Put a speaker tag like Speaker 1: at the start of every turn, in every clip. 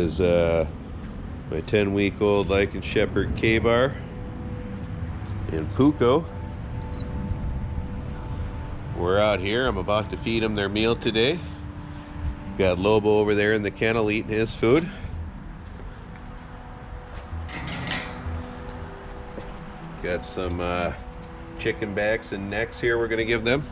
Speaker 1: is my 10-week-old Lycan Shepherd Ka-Bar and Puukko. We're out here. I'm about to feed them their meal today. Got Lobo over there in the kennel eating his food. Got some chicken backs and necks here we're going to give them.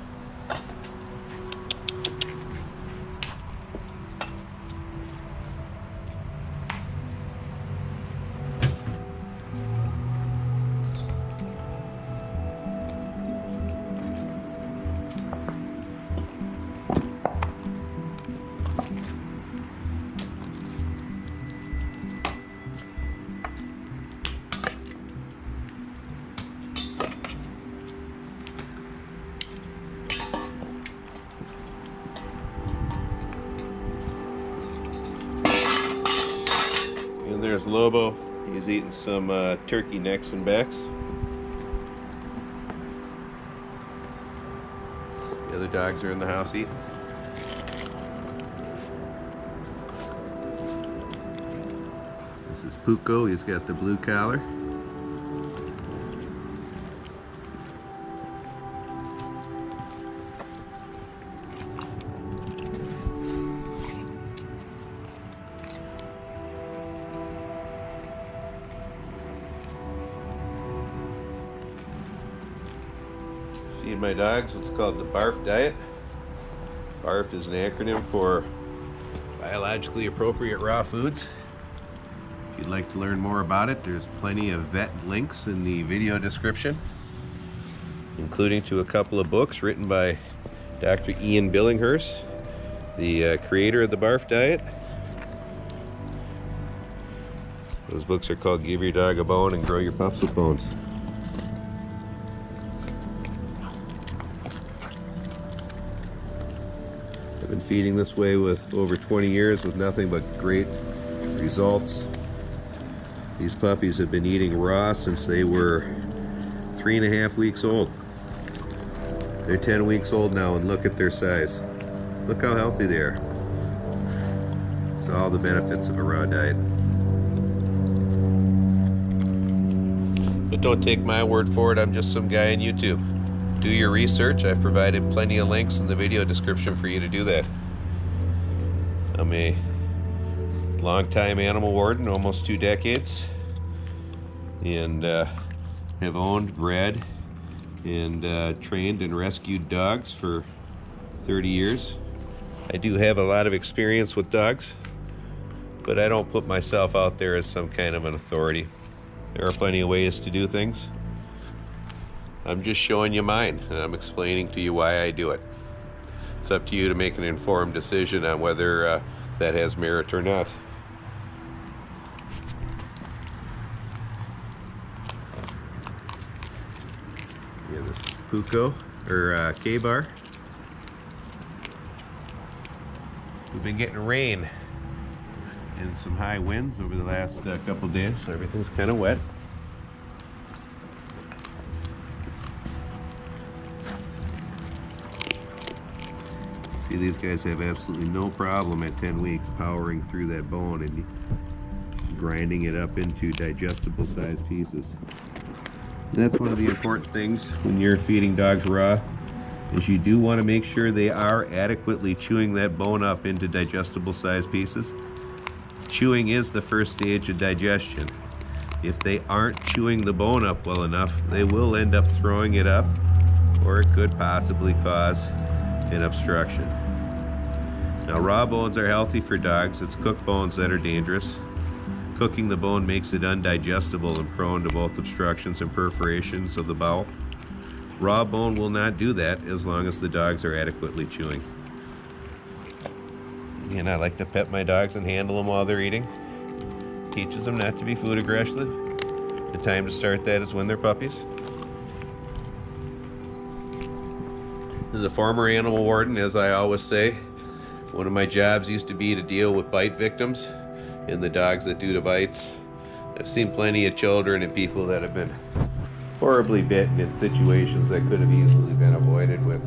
Speaker 1: And there's Lobo. He's eating some turkey necks and backs. The other dogs are in the house eating. This is Puukko. He's got the blue collar. Feed my dogs what's called the BARF diet. BARF is an acronym for biologically appropriate raw foods. If you'd like to learn more about it, there's plenty of vet links in the video description, including to a couple of books written by Dr. Ian Billinghurst, the creator of the BARF diet. Those books are called Give Your Dog a Bone and Grow Your Pups with Bones. I've been feeding this way with over 20 years with nothing but great results. These puppies have been eating raw since they were 3.5 weeks old. They're 10 weeks old now, and look at their size. Look how healthy they are. It's all the benefits of a raw diet. But don't take my word for it, I'm just some guy on YouTube. Do your research. I've provided plenty of links in the video description for you to do that. I'm a long-time animal warden, almost 2 decades, and have owned, bred, and trained and rescued dogs for 30 years. I do have a lot of experience with dogs, but I don't put myself out there as some kind of an authority. There are plenty of ways to do things. I'm just showing you mine, and I'm explaining to you why I do it. It's up to you to make an informed decision on whether that has merit or not. Yeah, this is Puukko, or Ka-Bar. We've been getting rain and some high winds over the last couple days, so everything's kind of wet. See, these guys have absolutely no problem at 10 weeks powering through that bone and grinding it up into digestible sized pieces. And that's one of the important things when you're feeding dogs raw, is you do want to make sure they are adequately chewing that bone up into digestible sized pieces. Chewing is the first stage of digestion. If they aren't chewing the bone up well enough, they will end up throwing it up, or it could possibly cause an obstruction. Now, raw bones are healthy for dogs. It's cooked bones that are dangerous. Cooking the bone makes it undigestible and prone to both obstructions and perforations of the bowel. Raw bone will not do that as long as the dogs are adequately chewing. And I like to pet my dogs and handle them while they're eating. Teaches them not to be food aggressive. The time to start that is when they're puppies. As a former animal warden, as I always say, one of my jobs used to be to deal with bite victims and the dogs that do the bites. I've seen plenty of children and people that have been horribly bitten in situations that could have easily been avoided with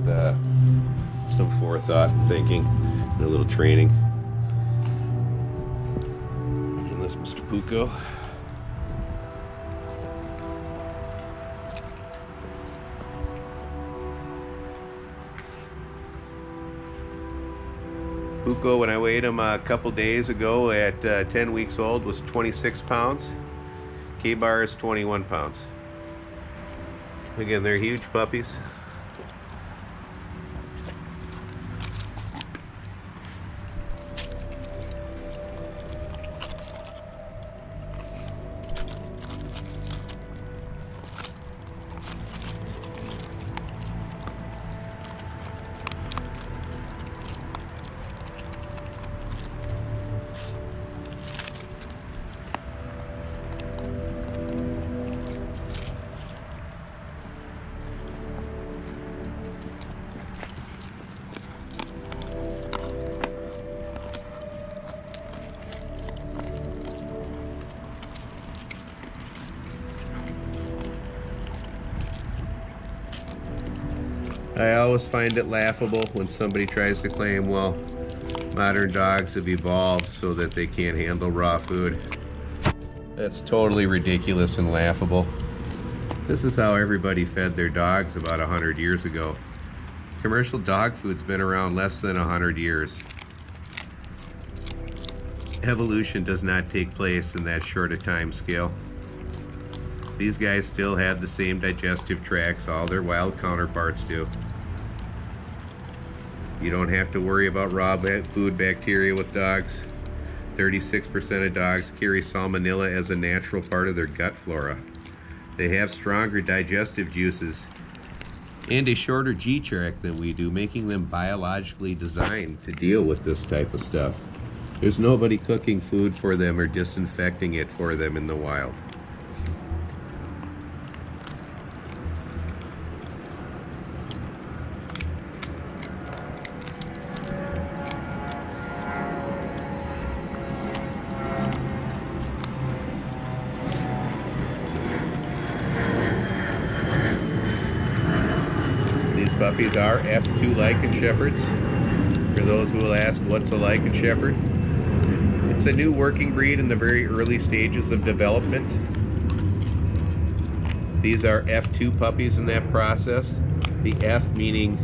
Speaker 1: some forethought and thinking and a little training. That's Mr. Puukko. Puukko, when I weighed him a couple days ago at 10 weeks old, was 26 pounds. Ka-Bar is 21 pounds. Again, they're huge puppies. I always find it laughable when somebody tries to claim, well, modern dogs have evolved so that they can't handle raw food. That's totally ridiculous and laughable. This is how everybody fed their dogs about 100 years ago. Commercial dog food's been around less than 100 years. Evolution does not take place in that short a time scale. These guys still have the same digestive tracts all their wild counterparts do. You don't have to worry about raw food bacteria with dogs. 36% of dogs carry salmonella as a natural part of their gut flora. They have stronger digestive juices and a shorter G-tract than we do, making them biologically designed to deal with this type of stuff. There's nobody cooking food for them or disinfecting it for them in the wild. Puppies are F2 Lycan Shepherds. For those who will ask, what's a Lycan Shepherd? It's a new working breed in the very early stages of development. These are F2 puppies in that process. The F meaning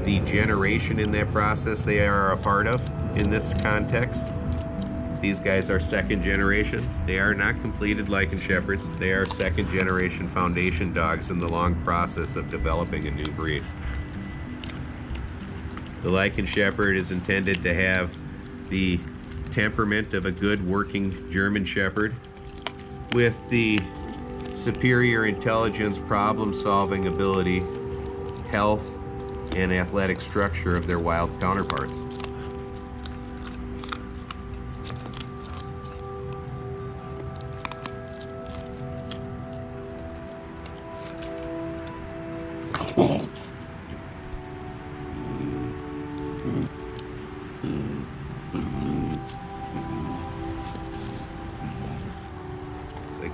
Speaker 1: the generation in that process they are a part of in this context. These guys are second generation. They are not completed Lycan Shepherds. They are second generation foundation dogs in the long process of developing a new breed. The Lycan Shepherd is intended to have the temperament of a good working German Shepherd with the superior intelligence, problem-solving ability, health, and athletic structure of their wild counterparts.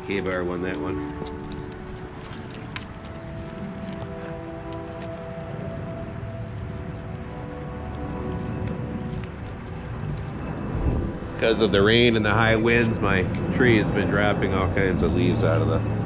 Speaker 1: Ka-Bar won that one. Because of the rain and the high winds, my tree has been dropping all kinds of leaves out of the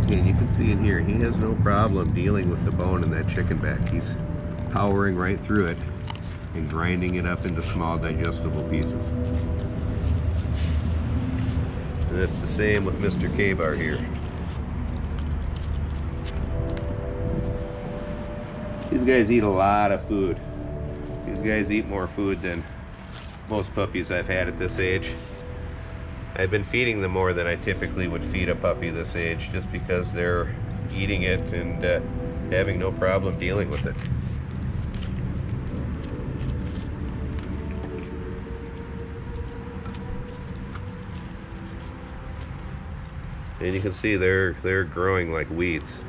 Speaker 1: and you can see in here, he has no problem dealing with the bone in that chicken back. He's powering right through it and grinding it up into small digestible pieces. And it's the same with Mr. Ka-Bar here. These guys eat a lot of food. These guys eat more food than most puppies I've had at this age. I've been feeding them more than I typically would feed a puppy this age, just because they're eating it and having no problem dealing with it. And you can see they're growing like weeds.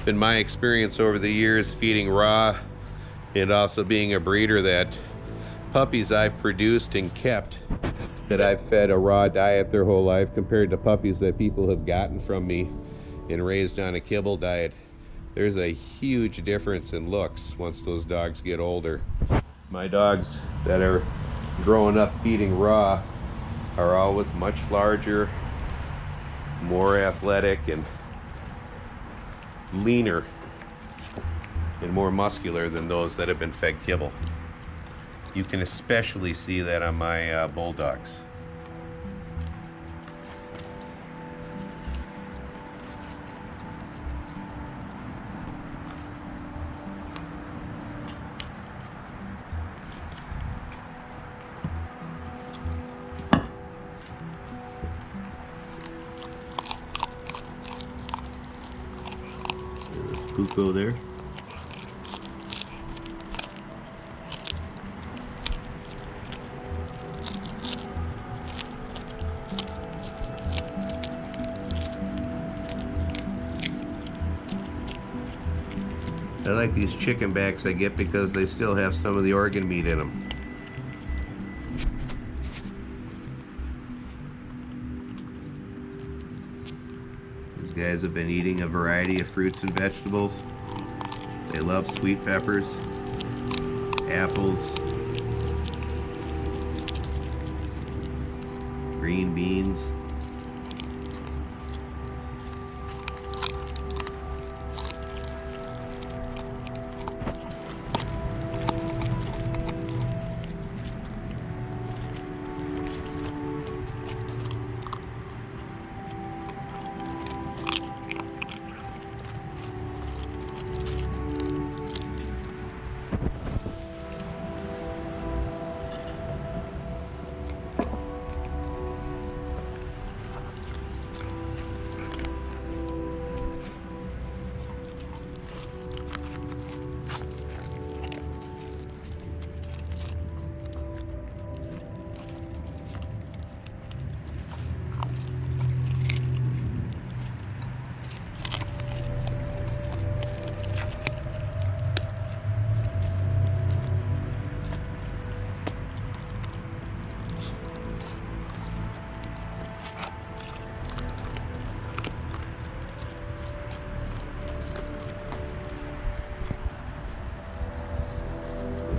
Speaker 1: been my experience over the years feeding raw and also being a breeder that puppies I've produced and kept that I've fed a raw diet their whole life compared to puppies that people have gotten from me and raised on a kibble diet, there's a huge difference in looks once those dogs get older. My dogs that are growing up feeding raw are always much larger, more athletic, and leaner and more muscular than those that have been fed kibble. You can especially see that on my bulldogs. There's Puukko there. I like these chicken backs I get because they still have some of the organ meat in them. These guys have been eating a variety of fruits and vegetables. They love sweet peppers, apples, green beans.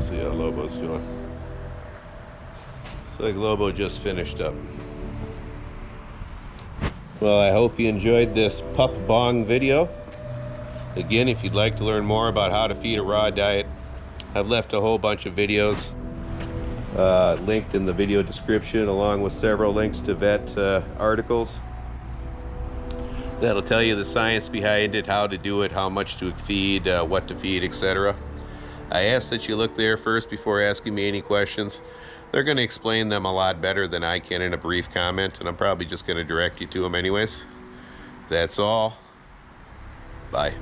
Speaker 1: See how Lobo's doing. Looks like Lobo just finished up. Well, I hope you enjoyed this pup bong video. Again, if you'd like to learn more about how to feed a raw diet, I've left a whole bunch of videos linked in the video description, along with several links to vet articles that'll tell you the science behind it, how to do it, how much to feed, what to feed, etc. I ask that you look there first before asking me any questions. They're going to explain them a lot better than I can in a brief comment, and I'm probably just going to direct you to them anyways. That's all. Bye.